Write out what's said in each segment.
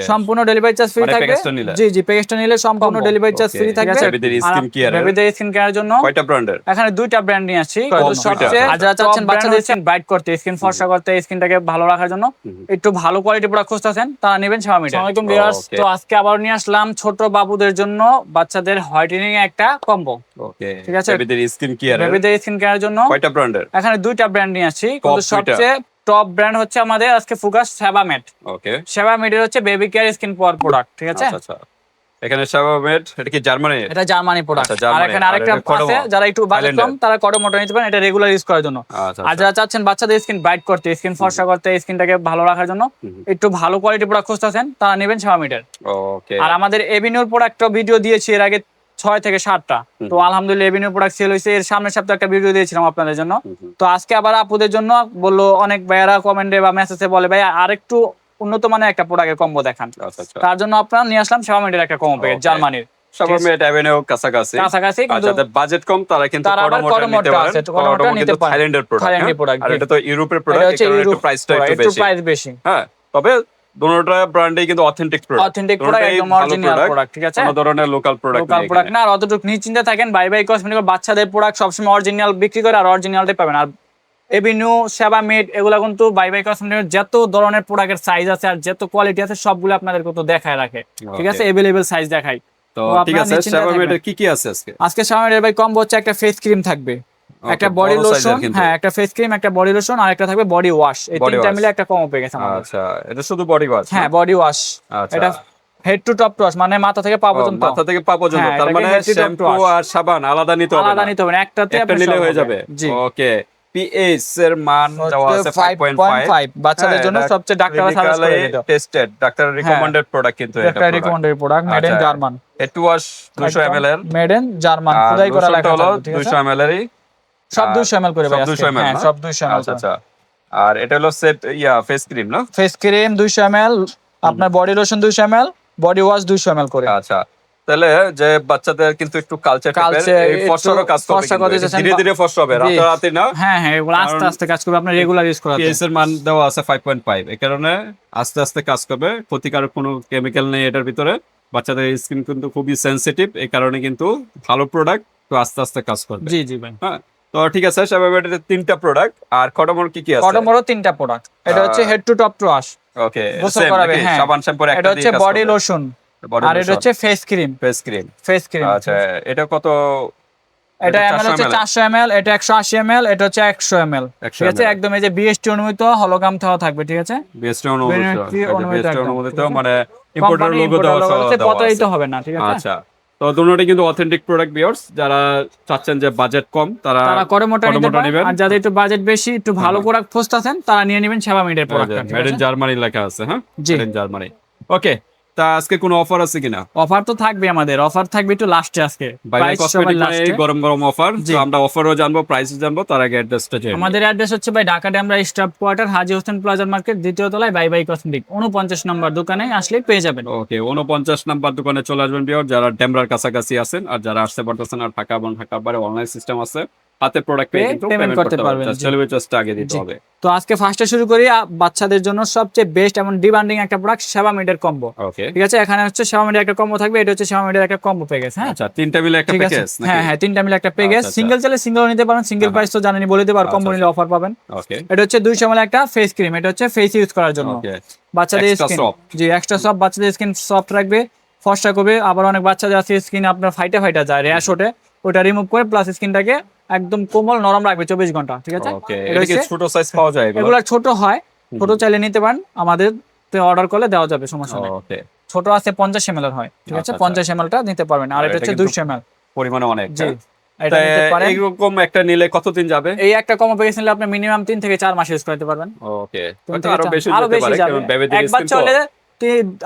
সম্পূর্ণ delivery charge free থাকবে। জি জি, প্যাকেজটা নিলে সম্পূর্ণ ডেলিভারি চার্জ ফ্রি থাকবে। বেবিদের স্কিন কেয়ারের জন্য কয়টা ব্র্যান্ডের? এখানে দুইটা ব্র্যান্ড নিয়ে আসছি। সবচেয়ে যারা চাচ্ছেন বাচ্চাদের স্কিন ব্রাইট করতে, স্কিন ফর্সা করতে, স্কিনটাকে ভালো রাখার জন্য একটু ভালো কোয়ালিটি প্রোডাক্ট খুঁজতেছেন, তারা নেবেন শাওমি। আসসালামু আলাইকুম ভিউয়ার্স, তো আজকে আবার নিয়ে আসলাম ছোট বাবুদের জন্য বাচ্চাদের হোয়াইটেনিং এর একটা কম্বো। ওকে, ঠিক আছে, বেবিদের স্কিন কেয়ারের জন্য কয়টা ব্র্যান্ডের? এখানে দুইটা ব্র্যান্ড নিয়ে আসছি, কিন্তু সবচেয়ে টপ ব্র্যান্ড হচ্ছে আমাদের আজকে ফোকাস সেবামেড। ওকে, সেবামেডের হচ্ছে বেবি কেয়ার স্কিন পাওয়ার প্রোডাক্ট। ঠিক আছে, আচ্ছা, এখানে সেবামেড, এটা কি জার্মানি? এটা জার্মানি প্রোডাক্ট। আর এখানে আরেকটা আছে, যারা একটু বাজেট কম তারা কডোমোটো নিতে পারেন, এটা রেগুলার ইউজ করার জন্য। আর যারা চাচ্ছেন বাচ্চাদের স্কিন ব্রাইট করতে, স্কিন ফর্সা করতে, স্কিনটাকে ভালো রাখার জন্য একটু ভালো কোয়ালিটি প্রোডাক্ট খুঁজতেছেন, তারা নেবেন সেবামেডের। ওকে, আর আমাদের এভিনিউর প্রোডাক্ট ভিডিও দিয়েছি এর আগে 6 থেকে 7টা। তো আলহামদুলিল্লাহ এভিনিউর প্রোডাক্ট সেল হয়েছে। এর সামনের সপ্তাহে একটা ভিডিও দিয়েছিলাম আপনাদের জন্য। তো আজকে আবার আপুদের জন্য বললো, অনেক ভাইয়ারা কমেন্টে বা মেসেজে বলে ভাই আরেকটু উন্নত মানের একটা প্রোডাক্টের কম্বো দেখান। তার জন্য আপনারা নিয়ে আসলাম সেবামেডের একটা কম্বো প্যাকেজ, জার্মানির। সেবামেড এভিনিউ কাছাকাছি, কিন্তু যাদের বাজেট কম তারা কিন্তু কডোমোটো নিতে পারেন। কডোমোটো কিন্তু থাইল্যান্ডের প্রোডাক্ট, আর এটা তো ইউরোপের প্রোডাক্ট, এখানে একটু প্রাইসটা একটু বেশি। হ্যাঁ, তবে দুটোটা ব্র্যান্ডই কিন্তু অথেন্টিক প্রোডাক্ট, একদম অরিজিনাল প্রোডাক্ট। ঠিক আছে, কোনো ধরনের লোকাল প্রোডাক্ট না। আর অতটুকু নিশ্চিন্তে থাকেন, বাই বাই কসমেটিক বাচ্চাদের প্রোডাক্ট সবসময় অরিজিনাল বিক্রি করে, আর অরিজিনালটাই পাবেন। আর এভিনিউ, সেবামেড এগুলা কিন্তু বাই বাই কসমেটিকের যত ধরনের প্রোডাক্টের সাইজ আছে আর যত কোয়ালিটি আছে সবগুলো আপনাদের কত দেখায় রাখে। ঠিক আছে, अवेलेबल সাইজ দেখাই। তো ঠিক আছে, সেবামেডের কি আছে আজকে সেবামেডের ভাই কম্বো হচ্ছে একটা ফেস ক্রিম থাকবে, একটা বডি লোশন, হ্যাঁ একটা ফেস ক্রিম, একটা বডি লোশন, আর একটা থাকবে বডি ওয়াশ। এই তিনটা মিলে একটা কম্বো পেয়ে গেছে আমাদের। আচ্ছা, এটা শুধু বডি ওয়াশ? হ্যাঁ, বডি ওয়াশ। এটা head to top to wash, মানে মাথা থেকে পা পর্যন্ত। মাথা থেকে পা পর্যন্ত, তার মানে শ্যাম্পু আর সাবান আলাদা নিতে হবে না? আলাদা নিতে হবে না, একটাতে একটা নিলে হয়ে যাবে। ওকে, পিএইচ এর মান দেওয়া আছে 5.5। বাচ্চাদের জন্য সবচেয়ে ডাক্তাররা সাজেস্ট করে এটা, টেস্টেড ডাক্তার রিকমেন্ডেড প্রোডাক্ট, কিন্তু এটা একটা recommended product, made in German. Head to wash 200 ml এর, মেড ইন জার্মান, খোদাই করা লেখা আছে। 200 ml এরই, সব 200 ml করে ভাই আজকে। হ্যাঁ, সব 200 ml। আচ্ছা, আর এটা হলো সেট ফেস ক্রিম না? ফেস ক্রিম 200 ml, আপনার body lotion 200 ml, body wash 200 ml করে। আচ্ছা, তাহলে যে বাচ্চাদের কিন্তু একটু কালচার এই ফসফরও কাজ করবে, ধীরে ধীরে ফসফর হবে, রাতে না। হ্যাঁ, এগুলো আস্তে আস্তে কাজ করবে, আপনি রেগুলার ইউজ করাতে। পিএইচ এর মান দেওয়া আছে 5.5, এই কারণে আস্তে আস্তে কাজ করবে, ক্ষতিকারক কোনো কেমিক্যাল নেই এটার ভিতরে। বাচ্চাদের স্কিন কিন্তু খুবই সেনসিটিভ, এই কারণে কিন্তু ভালো প্রোডাক্ট, তো আস্তে আস্তে কাজ করবে। জি জি ভাই। হ্যাঁ, তো ঠিক আছে, সেবামেডের 3টা প্রোডাক্ট। আর কডোমোর কি আছে? কডোমোরও 3টা প্রোডাক্ট। এটা হচ্ছে head to top to wash. Okay, গোসল করাবে। হ্যাঁ, সাবান শ্যাম্পুর একটা এটা হচ্ছে বডি লোশন, আর এটা হচ্ছে ফেস ক্রিম। আচ্ছা, এটা কত? এটা এমএল হচ্ছে 400 ml, এটা 180 ml, এটা হচ্ছে 100 ml। ঠিক আছে, একদম এই যে বিএসটি অনুমোদিত হলোগ্রাম থাও থাকবে। ঠিক আছে, বিএসটি অনুমোদিত, মানে ইম্পোর্টার লোগো দেওয়া আছে, প্রতারিত হবে না। ঠিক আছে, আচ্ছা। তো দুটোই কিন্তু অথেন্টিক প্রোডাক্ট ভিউয়ার্স, যারা চাচ্ছেন যে বাজেট কম তারা কডোমোটো নিতে পারেন, আর যাদের একটু বাজেট বেশি, একটু ভালো প্রোডাক্ট খুঁজতেছেন, তারা নিয়ে নেবেন সেবামেডের প্রোডাক্ট। মেড ইন জার্মানি লেখা আছে। হ্যাঁ, মেড ইন জার্মানি। ওকে, তা আজকে কোনো অফার আছে কিনা? অফার তো থাকবে, আমাদের অফার থাকবে একটু লাস্টে আজকে। গরম গরম অফার, তো আমরা অফারও জানবো, প্রাইসও জানবো, তার আগে অ্যাড্রেসটা জানি। আমাদের অ্যাড্রেস হচ্ছে ভাই ঢাকা ডেমরা স্টাফ কোয়ার্টার, হাজী হোসেন প্লাজা মার্কেট, দ্বিতীয় তলায় বাই বাই কসমেটিক 49 নম্বর দোকানে আসলে পেয়ে যাবেন। ওকে, 49 নম্বর দোকানে চলে আসবেন ভিউয়ার, যারা ডেমরার কাছাকাছি আছেন। আর যারা আসতে পারতেছেন আর ঢাকা এবং ঢাকার বাইরে অনলাইন সিস্টেম আছে, হাতে প্রোডাক্ট পেয়ে কিন্তু পেমেন্ট করতে পারবেন। ডেলিভারি চার্জটা আগে দিতে হবে। তো আজকে ফার্স্টে শুরু করি বাচ্চাদের জন্য সবচেয়ে বেস্ট এবং ডিমান্ডিং একটা প্রোডাক্ট, সেবামেডের কম্বো। ওকে, ঠিক আছে, এখানে হচ্ছে সেবামেডের একটা কম্বো থাকবে, এটা হচ্ছে সেবামেডের একটা কম্বো প্যাকেজ। হ্যাঁ, আচ্ছা, তিনটা মিলে একটা প্যাকেজ নাকি? হ্যাঁ, তিনটা মিলে একটা প্যাকেজ। সিঙ্গেল চাইলে সিঙ্গেল নিতে পারেন, সিঙ্গেল প্রাইস তো জানেনই, বলে দিতে পার, কম্বো নিলে অফার পাবেন। ওকে, এটা হচ্ছে 200 ml একটা ফেস ক্রিম, এটা হচ্ছে ফেস ইউজ করার জন্য। বাচ্চাদের স্কিন, জি এক্সট্রা সফট, বাচ্চাদের স্কিন সফট রাখবে, ফর্সা করবে। আবার অনেক বাচ্চাদের আছে স্কিন আপনার ফাইটা যায়, র্যাশ ওঠে, ওটা রিমুভ করে প্লাস স্কিনটাকে একদম কোমল নরম রাখবে 24 ঘন্টা। ঠিক আছে, এটা কি ছোট সাইজ পাওয়া যায়? এগুলো ছোট হয়, ছোট চাইলে নিতে পারেন, আমাদের অর্ডার করলে দেওয়া যাবে, সমস্যা নেই। ছোট আছে 50 ml এর হয়। ঠিক আছে, 50 ml টা নিতে পারবেন। আর এটা হচ্ছে 200 ml, পরিমাণে অনেক। জি, এটা নিতে পারেন। এরকম একটা নিলে কতদিন যাবে? এই একটা কম্বো প্যাকেজ নিলে আপনি মিনিমাম 3 থেকে 4 মাস ইউজ করতে পারবেন। ওকে, আরো বেশি যেতে পারে, কারণ বেবিদের একবার চলে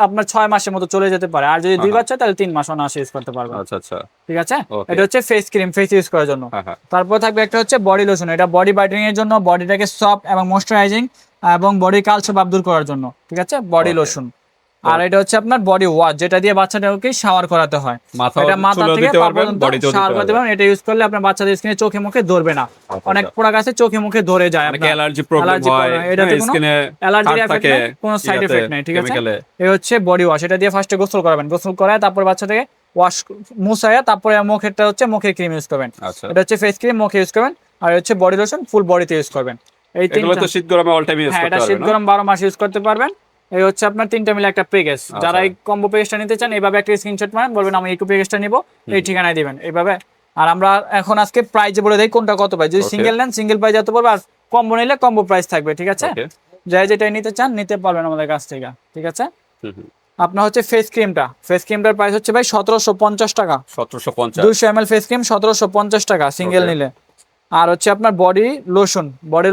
আপনার 6 মাসের মতো চলে যেতে পারে, আর যদি 2 বাচ্চা তাহলে 3 মাস অনায়াসে ইউজ করতে পারবেন। আচ্ছা, ঠিক আছে, এটা হচ্ছে ফেস ক্রিম, ফেস ইউজ করার জন্য। তারপর থাকবে একটা হচ্ছে বডি লোশন, এটা বডি ব্রাইটেনিং এর জন্য, বডিটাকে সফট এবং ময়েশ্চারাইজিং এবং বডি কালচার ভাব দূর করার জন্য। ঠিক আছে, বডি লোশন। আর এটা হচ্ছে আপনার বডি ওয়াশ, যেটা দিয়ে বাচ্চাটাকে শাওয়ার করাতে হয়। মাথা এটা মাথা চুলও থেকে দিতে পা পারবেন, পর্যন্ত বডিতেও দিতে শাওয়ার করতে পারবেন। পারবেন। এটা ইউজ করলে আপনার বাচ্চাদের স্কিনে চোখে মুখে ধরবে না। অনেক প্রোডাক্ট আছে চোখে মুখে ধরে যায়, অনেকে অ্যালার্জি প্রবলেম অ্যালার্জি হয়, এটাতে কোনো স্কিনে অ্যালার্জির এফেক্ট নেই, কোনো সাইড এফেক্ট নেই, ঠিক আছে। কেমিক্যালে এই হচ্ছে বডি ওয়াশ, এটা দিয়ে ফার্স্টে গোসল করাবেন, গোসল করায় তারপর বাচ্চাটাকে ওয়াশ মুছায়া তারপরে মুখেরটা হচ্ছে মুখের ক্রিম ইউজ করবেন। আচ্ছা, এটা হচ্ছে ফেস ক্রিম, মুখে ইউজ করবেন। আর হচ্ছে বডি লোশন ফুল বডিতে ইউজ করবেন। এই এগুলো তিনটা, তো শীত গরমে অল টাইম ইউজ হ্যাঁ করতে এটা শীত পারবেন। গরম 12 মাস ইউজ করতে পারবেন। এই হচ্ছে আপনার তিনটা মিলে একটা প্যাকেজ। যারা এই কম্বো প্যাকেজটা নিতে চান এইভাবে একটা স্ক্রিনশট মারেন, বলবেন আমি এই প্যাকেজটা নিব, এই ঠিকানায় দিবেন এইভাবে। আর আমরা এখন আজকে প্রাইস বলে দেই কোনটা কত প্রাইস। যদি সিঙ্গেল নেন সিঙ্গেল প্রাইস এত পড়বে, আর কম্বো নিলে কম্বো প্রাইস থাকবে, ঠিক আছে। যাই যেটাই নিতে চান নিতে পারবেন আমাদের কাছ থেকে, ঠিক আছে। আপনার হচ্ছে ফেস ক্রিমটার প্রাইস হচ্ছে ভাই 1750 টাকা। 1750 200 ml ফেস ক্রিম 1750 টাকা সিঙ্গেল নিলে। আর হচ্ছে আপনার বডি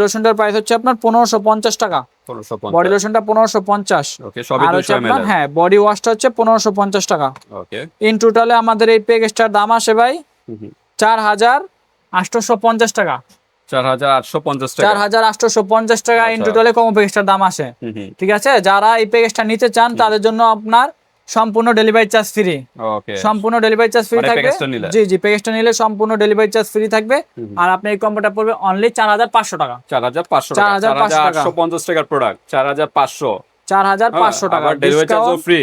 লোশনটার প্রাইস হচ্ছে আপনার 1550 টাকা। 1550 বডি লোশনটা 1550। ওকে, সবই আর হচ্ছে 200 আপনার ml। হ্যাঁ বডি ওয়াশটা হচ্ছে 1550 টাকা। ওকে, ইন টোটালে আমাদের এই প্যাকেজটার দাম আসে ভাই 4850 টাকা। 4850 টাকা। 4850 টাকা ইন টোটালে কম প্যাকেজটার দাম আসে, ঠিক আছে। যারা এই প্যাকেজটা নিতে চান তাদের জন্য আপনার সম্পূর্ণ ডেলিভারি চার্জ ফ্রি। ওকে, সম্পূর্ণ ডেলিভারি চার্জ ফ্রি মানে থাকবে। প্যাকেজটা নিলে? জি জি, প্যাকেজটা নিলে সম্পূর্ণ ডেলিভারি চার্জ ফ্রি থাকবে। আর আপনি এই কম্বোটা পড়বে অনলি 4500 টাকা। 4500 টাকা। 4850 টাকার প্রোডাক্ট 4500। 4500 টাকা। আবার ডেলিভারি চার্জও ফ্রি।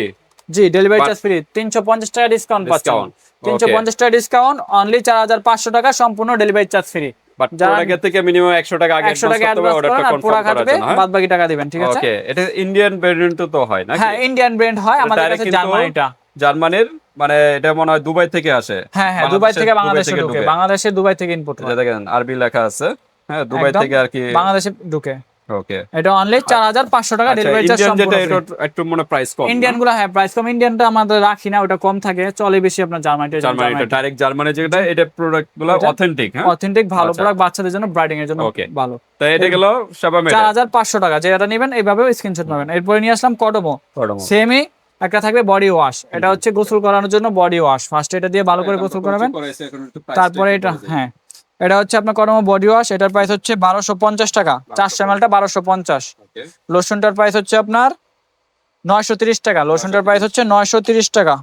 জি, ডেলিভারি চার্জ ফ্রি। 350 টাকা ডিসকাউন্ট পাচ্ছেন। 350 টাকা ডিসকাউন্ট, অনলি 4500 টাকা, সম্পূর্ণ ডেলিভারি চার্জ ফ্রি। বাট প্রোডাক্টের থেকে মিনিমাম 100 টাকা আগে 100 টাকা অ্যাডভান্স করতে হবে, অর্ডারটা কনফার্ম করার জন্য। বাদ বাকি টাকা দিবেন, ঠিক আছে। ওকে, এটা ইন্ডিয়ান ভেরিয়েন্ট তো হয় নাকি? হ্যাঁ ইন্ডিয়ান ব্র্যান্ড হয়, আমাদের কাছে জার্মানিটা। জার্মানির মানে এটা মনে হয় দুবাই থেকে আসে। হ্যাঁ হ্যাঁ, দুবাই থেকে বাংলাদেশে ঢুকে, বাংলাদেশে দুবাই থেকে ইম্পোর্ট হয়। দেখেন আরবি লেখা আছে, হ্যাঁ দুবাই থেকে আর কি বাংলাদেশে ঢুকে। ওকে, এটা অনলি 4500 টাকা ডেলিভারি চার্জ সম্পূর্ণ ফ্রি। একটু মনে প্রাইস কম। ইন্ডিয়ান গুলো হ্যাঁ প্রাইস কম, ইন্ডিয়ানটা আমাদের রাখি না, ওটা কম থাকে, চলে বেশি আপনার জার্মানিটা। ডাইরেক্ট জার্মানি যেটা, এটা প্রোডাক্ট গুলো অথেন্টিক, হ্যাঁ অথেন্টিক ভালো প্রোডাক্ট, বাচ্চাদের জন্য ব্রাইডিং এর জন্য ভালো। তাই এটা গেল শাবা মেড 4500 টাকা। যেটা নেবেন এইভাবে স্ক্রিনশট মারবেন। এরপরে নিয়ে আসলাম কডমো। সেমই একটা থাকবে বডি ওয়াশ, এটা হচ্ছে গোসল করানোর জন্য বডি ওয়াশ। ফার্স্টে এটা দিয়ে ভালো করে গোসল করাবেন, তারপরে এটা হ্যাঁ এটা হচ্ছে আপনার কডমো বডি ওয়াশ। এটার প্রাইস হচ্ছে 1250 টাকা। 400 ml টা 1250। লোশনটার প্রাইস হচ্ছে আপনার 930 টাকা। লোশনটার প্রাইস হচ্ছে 930 টাকা।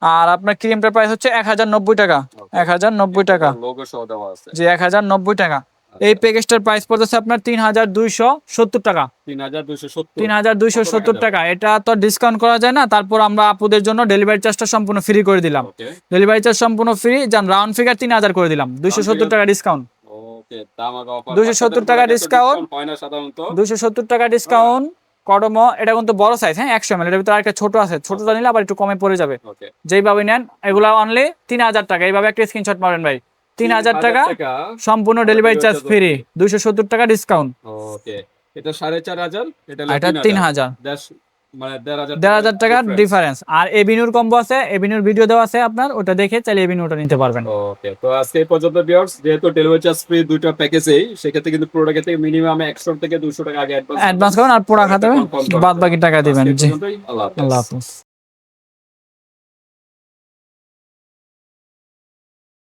আর আপনার ক্রিমটার প্রাইস হচ্ছে 1090 টাকা। 1090 টাকা, জি 1090 টাকা। এই প্যাকেজটার প্রাইস পড়তেছে আপনার 3270 টাকা। 3270 টাকা। এটা তো ডিসকাউন্ট করা যায় না, তারপর আমরা আপুদের জন্য ডেলিভারি চার্জটা সম্পূর্ণ ফ্রি করে দিলাম। ডেলিভারি চার্জ সম্পূর্ণ ফ্রি, জান রাউন্ড ফিগার 3000 করে দিলাম। 270 টাকা ডিসকাউন্ট। 270 টাকা ডিসকাউন্ট, 270 টাকা ডিসকাউন্ট। কডমো এটা কিন্তু বড় সাইজ, হ্যাঁ 100 ml। এর ভিতরে আরেকটা ছোট আছে, ছোটটা নিলে আবার একটু কমে পড়ে যাবে। যেইভাবে নেন এগুলা অনলি 3000 টাকা। এইভাবে একটা স্ক্রিনশট মারেন ভাই, 3000 টাকা সম্পূর্ণ ডেলিভারি চার্জ ফ্রি, 270 টাকা ডিসকাউন্ট। ওকে, এটা 4500, এটা 3000, মানে 1500 টাকা ডিফারেন্স। আর এভিনিউর কম্বো আছে, এভিনিউর ভিডিও দেওয়া আছে আপনার, ওটা দেখে চাইলে এভিনিউটা নিতে পারবেন। ওকে, তো আজকে এই পর্যন্ত ভিউয়ার্স, যেহেতু ডেলিভারি চার্জ ফ্রি দুইটা প্যাকেজেই, সেক্ষেত্রে কিন্তু প্রোডাক্ট থেকে মিনিমাম 100 থেকে 200 টাকা আগে অ্যাডভান্স করুন, আর প্রোডাক্ট হাতে বাদ বাকি টাকা দিবেন। জি, আল্লাহ হাফেজ। আল্লাহ হাফেজ।